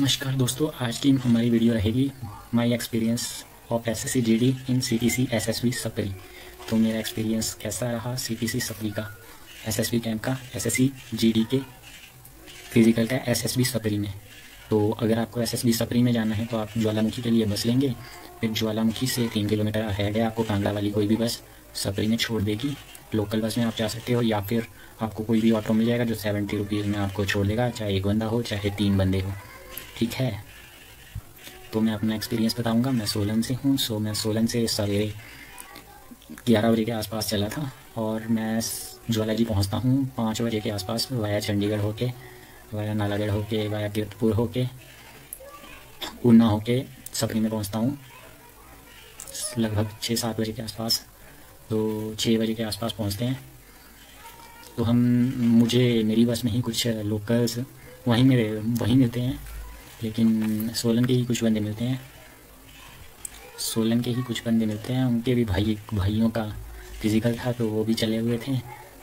नमस्कार दोस्तों, आज की हमारी वीडियो रहेगी my experience of SSC GD in CTC SSB Sapri. तो मेरा एक्सपीरियंस कैसा रहा सीटीसी सप्री का, एसएसबी कैंप का, एसएससी जीडी के फिजिकल का एसएसबी सप्री में। तो अगर आपको एसएसबी सप्री में जाना है तो आप ज्वालामुखी के लिए बस लेंगे। फिर ज्वालामुखी से 3 किलोमीटर हेड है, आपको कांगड़ा वाली कोई भी बस सप्री में छोड़ देगी। लोकल बस में आप जा सकते हो या फिर आपको कोई भी ऑटो मिल जाएगा जो 70 रुपीज़ में आपको छोड़ देगा, चाहे एक बंदा हो चाहे 3 बंदे हो। ठीक है, तो मैं अपना एक्सपीरियंस बताऊंगा। मैं सोलन से हूँ। मैं सोलन से सवेरे 11 बजे के आसपास चला था और मैं ज्वाला जी पहुँचता हूँ 5 बजे के आसपास, वाया चंडीगढ़ होके, वाया नालागढ़ होके, वाया कीरतपुर होके, ऊना होके सप्री में पहुँचता हूँ लगभग 6-7 बजे के आसपास। तो 6 बजे के आसपास पहुँचते हैं। तो मुझे मेरी बस में ही कुछ लोकल्स वहीं मिलते हैं, लेकिन सोलन के ही कुछ बंदे मिलते हैं। उनके भी भाइयों का फिज़िकल था, तो वो भी चले हुए थे,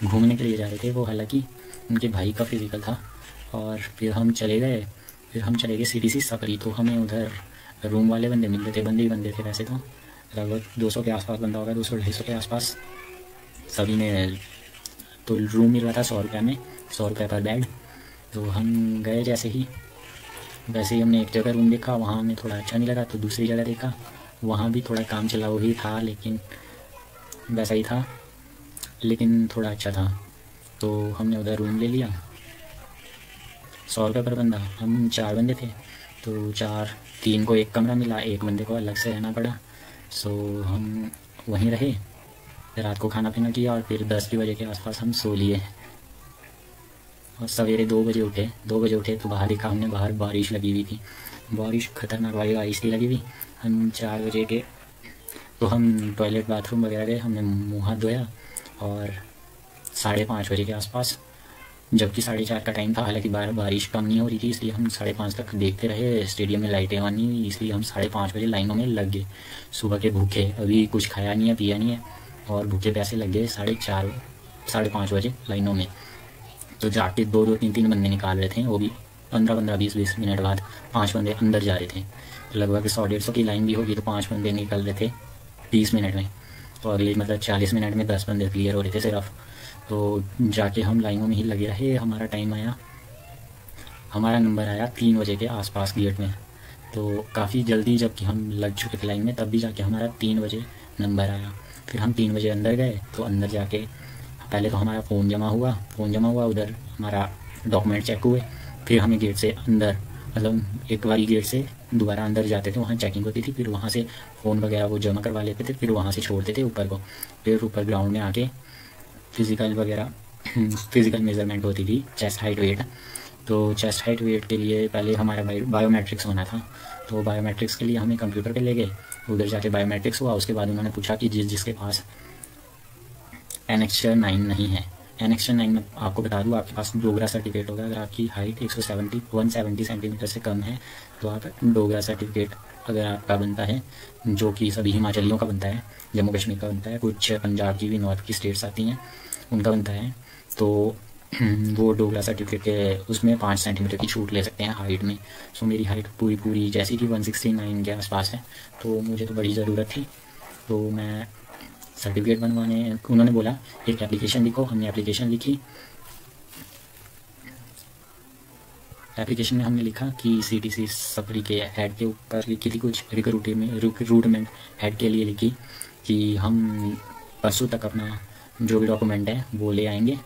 घूमने के लिए जा रहे थे वो। हालांकि उनके भाई का फिज़िकल था। और फिर हम चले गए सीटीसी सप्री। तो हमें उधर रूम वाले बंदे मिल रहे थे, बंदे ही बंदे थे वैसे तो। लगभग 200 के आसपास बंदा होगा, 200-250 के आसपास सभी ने। तो रूम मिल रहा था 100 रुपये में, 100 रुपये पर बेड। तो हम गए वैसे ही हमने एक जगह रूम देखा, वहाँ हमें थोड़ा अच्छा नहीं लगा, तो दूसरी जगह देखा, वहाँ भी थोड़ा काम चला वही था, लेकिन वैसा ही था, लेकिन थोड़ा अच्छा था। तो हमने उधर रूम ले लिया। 100 रुपये पर बंदा, हम 4 बंदे थे, तो 3 को एक कमरा मिला, एक बंदे को अलग से रहना पड़ा। सो हम वहीं रहे, रात को खाना पीना किया और फिर 10 बजे के आसपास हम सो लिए। और सवेरे 2 बजे उठे तो बाहर देखा हमने, बाहर बारिश लगी हुई थी, बारिश खतरनाक वाली बारिश थी लगी हुई। हम 4 बजे के, तो हम टॉयलेट बाथरूम वगैरह गए, हमने मुँह हाथ धोया और 5:30 बजे के आसपास, जबकि 4:30 का टाइम था, हालांकि बारिश कम नहीं हो रही थी, इसलिए हम 5:30 तक देखते रहे। स्टेडियम में लाइटें ऑन नहीं हुई, इसलिए हम 5:30 बजे लाइनों में लग गए। सुबह के भूखे, अभी कुछ खाया नहीं है पिया नहीं है, और भूखे प्यासे लग गए 4:30 बजे लाइनों में। तो जाके 2-2, 3-3 बंदे निकाल रहे थे, वो भी 15-15, 20-20 मिनट बाद 5 बंदे अंदर जा रहे थे। तो लगभग 100-150 की लाइन भी होगी, तो 5 बंदे निकल रहे थे 20 मिनट में, तो अगले 40 मिनट में 10 बंदे क्लियर हो रहे थे सिर्फ। तो जाके हम लाइनों में ही लगे रहे। हमारा नंबर आया 3 बजे के आसपास गेट में। तो काफ़ी जल्दी, जबकि हम लग चुके थे लाइन में, तब भी जाके हमारा 3 बजे नंबर आया। फिर हम 3 बजे अंदर गए, तो अंदर जाके पहले तो हमारा फ़ोन जमा हुआ, उधर हमारा डॉक्यूमेंट चेक हुए। फिर हमें गेट से अंदर, मतलब एक बारी गेट से दोबारा अंदर जाते थे, वहाँ चेकिंग होती थी, फिर वहाँ से फ़ोन वगैरह वो जमा करवा लेते थे, फिर वहाँ से छोड़ते थे ऊपर को। फिर ऊपर ग्राउंड में आके फिज़िकल मेजरमेंट होती थी, चेस्ट हाइट वेट। तो चेस्ट हाइट वेट के लिए पहले हमारा बायोमेट्रिक्स होना था, तो बायोमेट्रिक्स के लिए हमें कंप्यूटर पे ले गए। उधर जाके बायोमेट्रिक्स हुआ। उसके बाद उन्होंने पूछा कि जिसके पास एनेक्चर 9 नहीं है, एनेक्चर 9 में आपको बता दूं, आपके पास डोगरा सर्टिफिकेट होगा। अगर आपकी हाइट 170 सेंटीमीटर से कम है तो आप डोगरा सर्टिफिकेट अगर आपका बनता है, जो कि सभी हिमाचलियों का बनता है, जम्मू कश्मीर का बनता है, कुछ पंजाब की भी नॉर्थ की स्टेट्स आती हैं उनका बनता है, तो वो डोगरा सर्टिफिकेट के उसमें 5 सेंटीमीटर की छूट ले सकते हैं हाइट में। सो मेरी हाइट पूरी जैसी कि 169 के आसपास है, तो मुझे तो बड़ी ज़रूरत थी। तो मैं सर्टिफिकेट बनवाने, उन्होंने बोला एक एप्लीकेशन लिखो। हमने एप्लीकेशन लिखी। एप्लीकेशन में हमने लिखा कि सीटीसी सप्री के हेड के ऊपर लिखी थी कुछ रिक्रूटमेंट हेड के लिए लिखी कि हम परसों तक अपना जो भी डॉक्यूमेंट है वो ले आएंगे,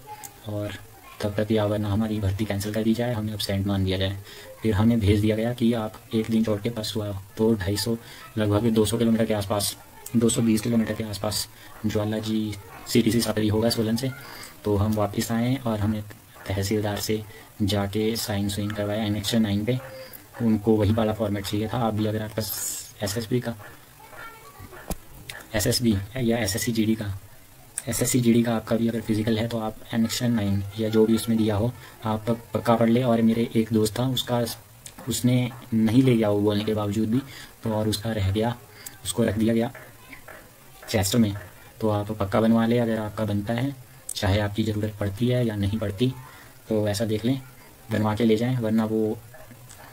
और तब तक या वरना हमारी भर्ती कैंसिल कर दी जाए, हमें अब्सेंट मान दिया जाए। फिर हमें भेज दिया गया कि आप एक दिन छोड़ के परसों आओ। तो 250, लगभग 200 किलोमीटर के आसपास, 220 किलोमीटर के आसपास ज्वाला जी सीटीसी सप्री होगा सोलन से। तो हम वापस आए और हमने तहसीलदार से जाके साइन करवाया एनेक्चर 9 पे। उनको वही वाला फॉर्मेट चाहिए था। आप भी अगर आपका एसएसबी या एसएससी जीडी का आपका भी अगर फिजिकल है, तो आप एनेक्चर 9 या जो भी उसमें दिया हो आप पक्का पढ़ ले। और मेरे एक दोस्त था, उसने नहीं ले गया वो बोलने के बावजूद भी, तो और उसका रह गया, उसको रख दिया गया चेस्ट में। तो आप पक्का बनवा ले अगर आपका बनता है, चाहे आपकी ज़रूरत पड़ती है या नहीं पड़ती, तो ऐसा देख लें, बनवा के ले जाएं, वरना वो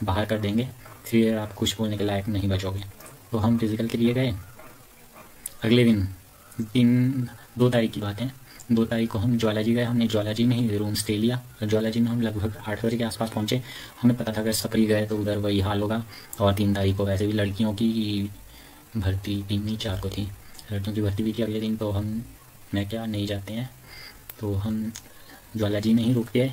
बाहर कर देंगे, फिर आप कुछ बोलने के लायक नहीं बचोगे। तो हम फिज़िकल के लिए गए। अगले दिन 2 तारीख की बात है, 2 तारीख को हम ज्वाला जी गए। हमने ज्वाला जी में ही रूम स्टे लिया। ज्वाला जी में हम लगभग 8 बजे के आसपास पहुँचे। हमें पता था अगर सपरी गए तो उधर वही हाल होगा। और 3 तारीख को वैसे भी लड़कियों की भर्ती 3 नहीं 4 को थी, लड़कियों की भर्ती भी थी अगले दिन। तो मैं क्या नहीं जाते हैं, तो हम ज्वाला जी में ही रुक गए।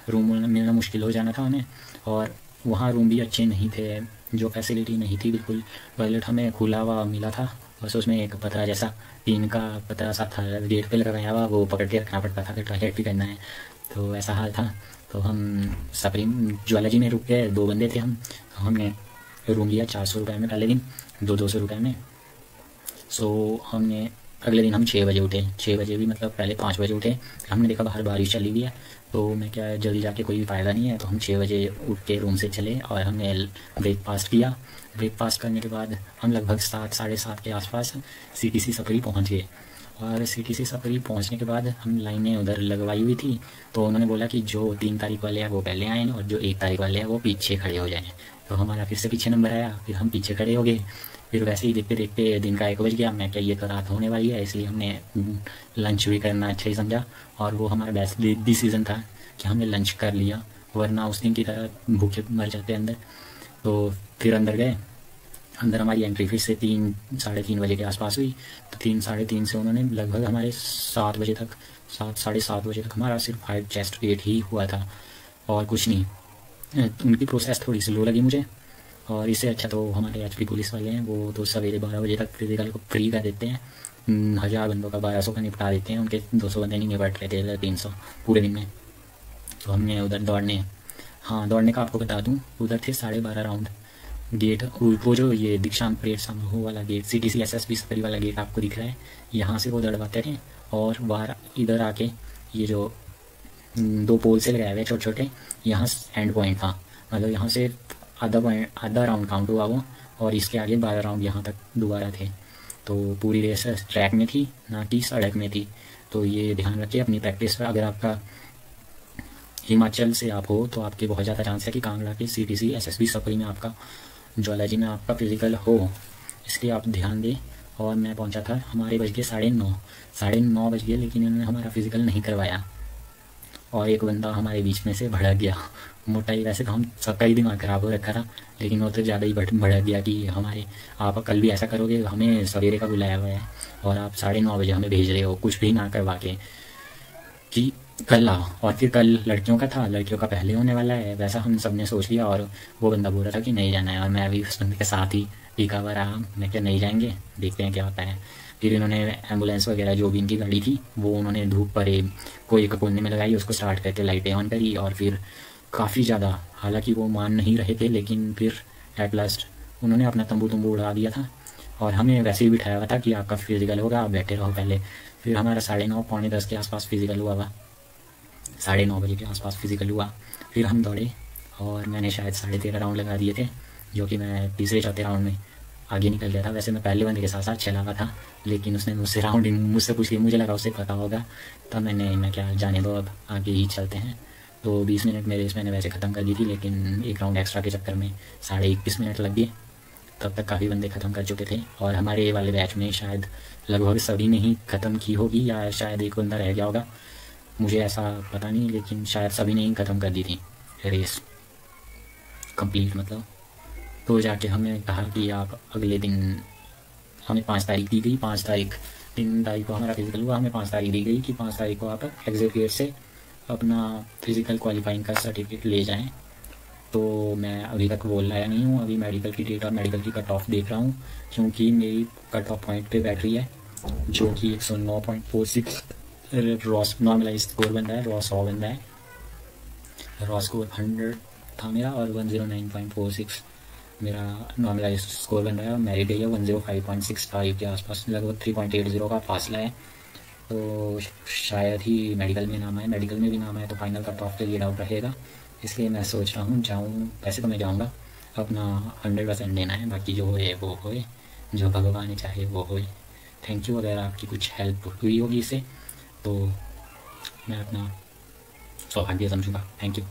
रूम मिलना मुश्किल हो जाना था हमें, और वहाँ रूम भी अच्छे नहीं थे, जो फैसिलिटी नहीं थी बिल्कुल। टॉयलेट हमें खुला हुआ मिला था, बस उसमें एक पतरा जैसा टीन का पतरा सा था, गेट पे लगाया हुआ, वो पकड़ के रखना पड़ता था कि टॉयलेट भी करना है। तो ऐसा हाल था। तो हम सप्रीम ज्वाला जी में रुक गए, 2 बंदे थे हम। तो हमने रूम लिया 400 रुपये में पहले दिन, 200 रुपये में। सो हमने अगले दिन हम 6 बजे उठे। 6 बजे भी मतलब पहले 5 बजे उठे। हमने देखा बाहर बारिश चली हुई है, तो मैं क्या जल्दी जाके कोई फ़ायदा नहीं है। तो हम 6 बजे उठ के रूम से चले और हमने ब्रेकफास्ट किया। ब्रेकफास्ट करने के बाद हम लगभग 7 साढ़े 7 के आसपास CTC सपरी पहुंच गए। और CTC सपरी पहुंचने के बाद हम लाइनें उधर लगवाई हुई थी। तो उन्होंने बोला कि जो 3 तारीख वाले हैं वो पहले आएँ और जो 1 तारीख वाले हैं वो पीछे खड़े हो जाएँ। तो हमारा फिर से पीछे नंबर आया, फिर हम पीछे खड़े हो गए। फिर वैसे ही देखते देखते दिन का 1 बज गया। मैं क्या ये तो रात होने वाली है, इसलिए हमने लंच भी करना अच्छा ही समझा। और वो हमारा बेस्ट डिसीज़न था कि हमने लंच कर लिया, वरना उस दिन की तरह भूखे मर जाते अंदर। तो फिर अंदर गए। अंदर हमारी एंट्री फिर से 3 साढ़े 3 बजे के आसपास हुई। तो 3 साढ़े 3 से उन्होंने लगभग हमारे 7 बजे तक, 7 साढ़े 7 बजे तक हमारा सिर्फ 5 चेस्ट वेट ही हुआ था और कुछ नहीं। उनकी प्रोसेस थोड़ी स्लो लगी मुझे। और इससे अच्छा तो हमारे HP पुलिस वाले हैं, वो तो सवेरे 12 बजे तक फिजिकल को फ्री कर देते हैं। 1000 बंदों का 1200 का निपटा देते हैं। उनके 200 बंदे नहीं निपट रहे थे 300 पूरे दिन में। तो हमने उधर दौड़ने का आपको बता दूं, उधर थे 12.5 राउंड गेट। वो जो ये दीक्षांत परेड समारोह वाला गेट, CTC SSB सपरी वाला गेट आपको दिख रहा है, यहाँ से वो दौड़वाते थे। और बाहर इधर आके ये जो 2 पोल से लगाए हुए छोटे छोटे, यहाँ एंड पॉइंट था। मतलब यहाँ से आधा राउंड काउंट हुआ वो, और इसके आगे 12 राउंड यहाँ तक दोबारा थे। तो पूरी रेस ट्रैक में थी, ना कि सड़क में थी। तो ये ध्यान रखिए अपनी प्रैक्टिस पर। अगर आपका हिमाचल से आप हो तो आपके बहुत ज़्यादा चांस है कि कांगड़ा के CTC SSB सपरी में आपका, ज्वाला जी में आपका फिज़िकल हो, इसलिए आप ध्यान दें। और मैं पहुंचा था, हमारे बज गए 9:30 बज गए, लेकिन इन्होंने हमारा फिज़िकल नहीं करवाया। और एक बंदा हमारे बीच में से भड़क गया। मोटाई वैसे तो हम सबका ही दिमाग ख़राब हो रखा था, लेकिन वो तो ज़्यादा ही भड़क गया कि आप कल भी ऐसा करोगे, हमें सवेरे का बुलाया हुआ है और आप 9:30 बजे हमें भेज रहे हो कुछ भी ना करवा के कि कल आओ। और फिर कल लड़कियों का था, लड़कियों का पहले होने वाला है, वैसा हम सब ने सोच लिया। और वो बंदा बोल रहा था कि नहीं जाना है, और मैं अभी उस बंदे के साथ ही टीका हुआ रहा। मैं क्या नहीं जाएंगे, देखते हैं क्या होता है। फिर इन्होंने एम्बुलेंस वगैरह जो भी इनकी गाड़ी थी वो उन्होंने धूप पर कोई एक कोने में लगाई, उसको स्टार्ट करके लाइटें ऑन करी। और फिर काफ़ी ज़्यादा, हालांकि वो मान नहीं रहे थे, लेकिन फिर एट लास्ट उन्होंने अपना तंबू उड़ा दिया था। और हमें वैसे ही बिठाया हुआ था कि आपका फिज़िकल होगा, आप बैठे रहो पहले। फिर हमारा 9:30 पौने 10 के आसपास फिज़िकल हुआ 9:30 बजे के आसपास फिज़िकल हुआ। फिर हम दौड़े और मैंने शायद 13.5 राउंड लगा दिए थे, जो कि मैं तीसरे चौथे राउंड में आगे निकल गया था। वैसे मैं पहले बंदे के साथ साथ चला हुआ था, लेकिन उसने मुझसे पूछ लिया, मुझे लगा उसे पता होगा। तब मैं क्या जाने दो, अब आगे ही चलते हैं। तो 20 मिनट में रेस मैंने वैसे ख़त्म कर दी थी, लेकिन एक राउंड एक्स्ट्रा के चक्कर में 21.5 मिनट लग गए। तब तक काफ़ी बंदे ख़त्म कर चुके थे। और हमारे वाले बैच में शायद लगभग सभी ने ही ख़त्म की होगी, या शायद एक बंदा रह गया होगा, मुझे ऐसा पता नहीं, लेकिन शायद सभी ने ही ख़त्म कर दी थी रेस कंप्लीट मतलब। तो जाके हमें कहा कि आप अगले दिन, हमें 5 तारीख दी गई, 5 तारीख 3 तारीख को हमारा फिज़िकल हुआ, हमें 5 तारीख दी गई कि 5 तारीख को आप एग्जिट गेट से अपना फिज़िकल क्वालिफाइंग का सर्टिफिकेट ले जाएं। तो मैं अभी तक वो लाया नहीं हूँ, अभी मेडिकल की डेट और मेडिकल की कट ऑफ देख रहा हूँ, क्योंकि मेरी कट ऑफ पॉइंट पे बैठ रही है, जो कि 109.46 रॉस नॉर्मलाइज स्कोर बन रहा है। रॉ 100 बन रहा है, रॉ स्कोर 100 था मेरा, और 109.46 मेरा नॉर्मलाइज स्कोर बन रहा है। और मेरी डे है 105.65 के आसपास, लगभग 3.80 का फासला है। तो शायद ही मेडिकल में नाम आए, मेडिकल में भी नाम आए तो फाइनल कट ऑफ के लिए डाउट रहेगा। इसलिए मैं सोच रहा हूँ जाऊँ, वैसे तो मैं जाऊँगा, अपना 100% देना है, बाकी जो होए वो होए, जो भगवान चाहे वो होए। Thank you. अगर आपकी कुछ हेल्प हुई होगी इससे तो मैं अपना सौभाग्य समझूंगा। Thank you.